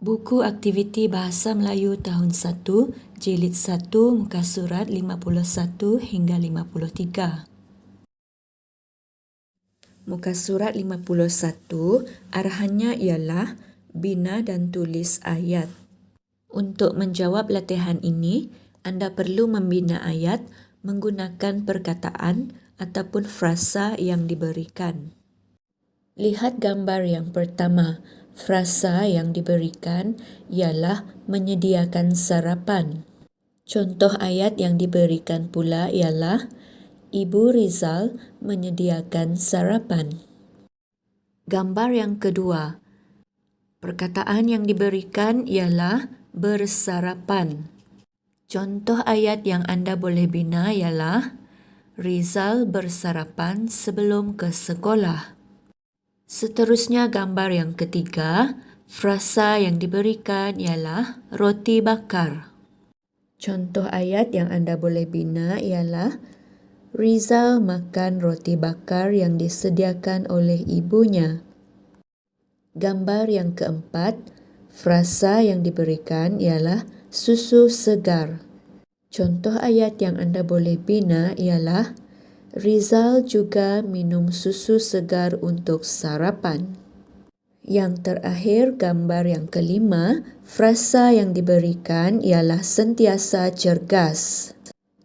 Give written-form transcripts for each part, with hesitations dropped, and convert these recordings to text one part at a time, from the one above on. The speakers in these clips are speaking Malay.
Buku Aktiviti Bahasa Melayu Tahun 1, Jilid 1, Muka Surat 51 hingga 53. Muka Surat 51, arahannya ialah bina dan tulis ayat. Untuk menjawab latihan ini, anda perlu membina ayat menggunakan perkataan ataupun frasa yang diberikan. Lihat gambar yang pertama. Frasa yang diberikan ialah menyediakan sarapan. Contoh ayat yang diberikan pula ialah Ibu Rizal menyediakan sarapan. Gambar yang kedua. Perkataan yang diberikan ialah bersarapan. Contoh ayat yang anda boleh bina ialah Rizal bersarapan sebelum ke sekolah. Seterusnya gambar yang ketiga, frasa yang diberikan ialah roti bakar. Contoh ayat yang anda boleh bina ialah Rizal makan roti bakar yang disediakan oleh ibunya. Gambar yang keempat, frasa yang diberikan ialah susu segar. Contoh ayat yang anda boleh bina ialah Rizal juga minum susu segar untuk sarapan. Yang terakhir, gambar yang kelima, frasa yang diberikan ialah sentiasa cergas.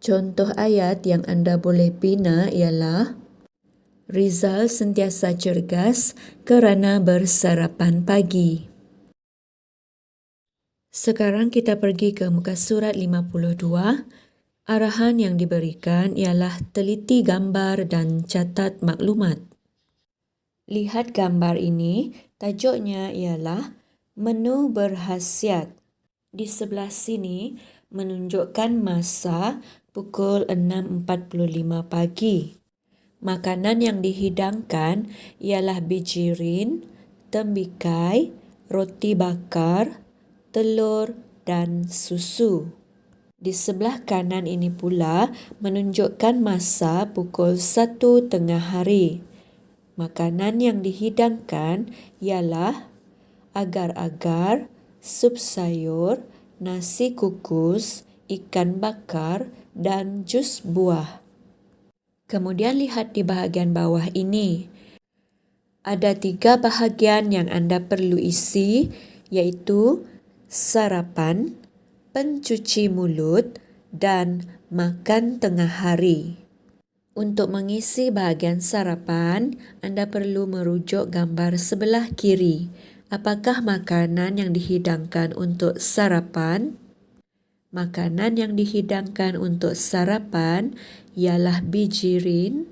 Contoh ayat yang anda boleh bina ialah Rizal sentiasa cergas kerana bersarapan pagi. Sekarang kita pergi ke muka surat 52. Arahan yang diberikan ialah teliti gambar dan catat maklumat. Lihat gambar ini, tajuknya ialah menu berkhasiat. Di sebelah sini menunjukkan masa pukul 6.45 pagi. Makanan yang dihidangkan ialah bijirin, tembikai, roti bakar, telur dan susu. Di sebelah kanan ini pula menunjukkan masa pukul 1 tengah hari. Makanan yang dihidangkan ialah agar-agar, sup sayur, nasi kukus, ikan bakar dan jus buah. Kemudian lihat di bahagian bawah ini. Ada 3 bahagian yang anda perlu isi, iaitu sarapan, pencuci mulut dan makan tengah hari. Untuk mengisi bahagian sarapan, anda perlu merujuk gambar sebelah kiri. Apakah makanan yang dihidangkan untuk sarapan? Makanan yang dihidangkan untuk sarapan ialah bijirin,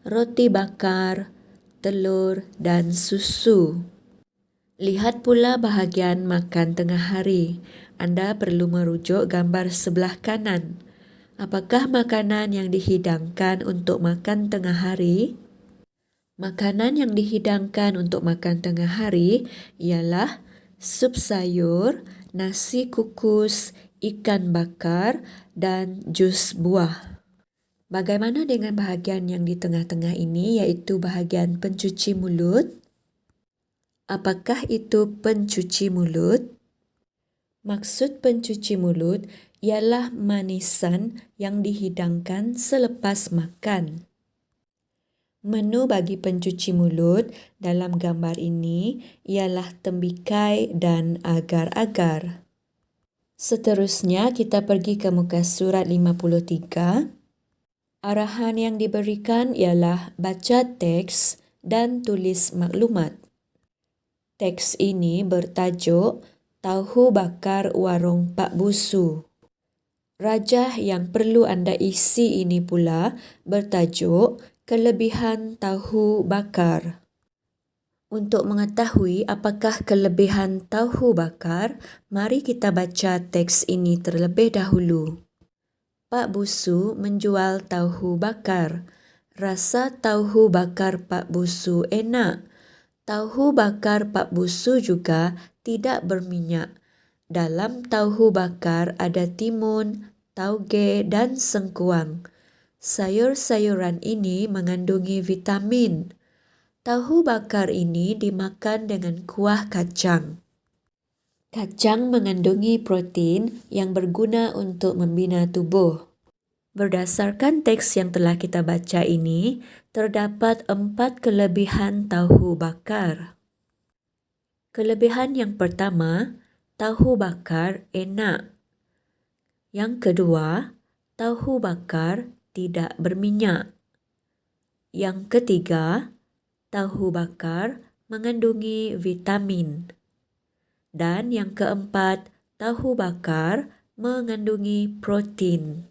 roti bakar, telur dan susu. Lihat pula bahagian makan tengah hari. Anda perlu merujuk gambar sebelah kanan. Apakah makanan yang dihidangkan untuk makan tengah hari? Makanan yang dihidangkan untuk makan tengah hari ialah sup sayur, nasi kukus, ikan bakar dan jus buah. Bagaimana dengan bahagian yang di tengah-tengah ini, iaitu bahagian pencuci mulut? Apakah itu pencuci mulut? Maksud pencuci mulut ialah manisan yang dihidangkan selepas makan. Menu bagi pencuci mulut dalam gambar ini ialah tembikai dan agar-agar. Seterusnya kita pergi ke muka surat 53. Arahan yang diberikan ialah baca teks dan tulis maklumat. Teks ini bertajuk Tahu Bakar Warung Pak Busu. Rajah yang perlu anda isi ini pula bertajuk Kelebihan Tahu Bakar. Untuk mengetahui apakah kelebihan tahu bakar, mari kita baca teks ini terlebih dahulu. Pak Busu menjual tahu bakar. Rasa tahu bakar Pak Busu enak. Tahu bakar Pak Busu juga tidak berminyak. Dalam tahu bakar ada timun, tauge dan sengkuang. Sayur-sayuran ini mengandungi vitamin. Tahu bakar ini dimakan dengan kuah kacang. Kacang mengandungi protein yang berguna untuk membina tubuh. Berdasarkan teks yang telah kita baca ini, terdapat 4 kelebihan tahu bakar. Kelebihan yang pertama, tahu bakar enak. Yang kedua, tahu bakar tidak berminyak. Yang ketiga, tahu bakar mengandungi vitamin. Dan yang keempat, tahu bakar mengandungi protein.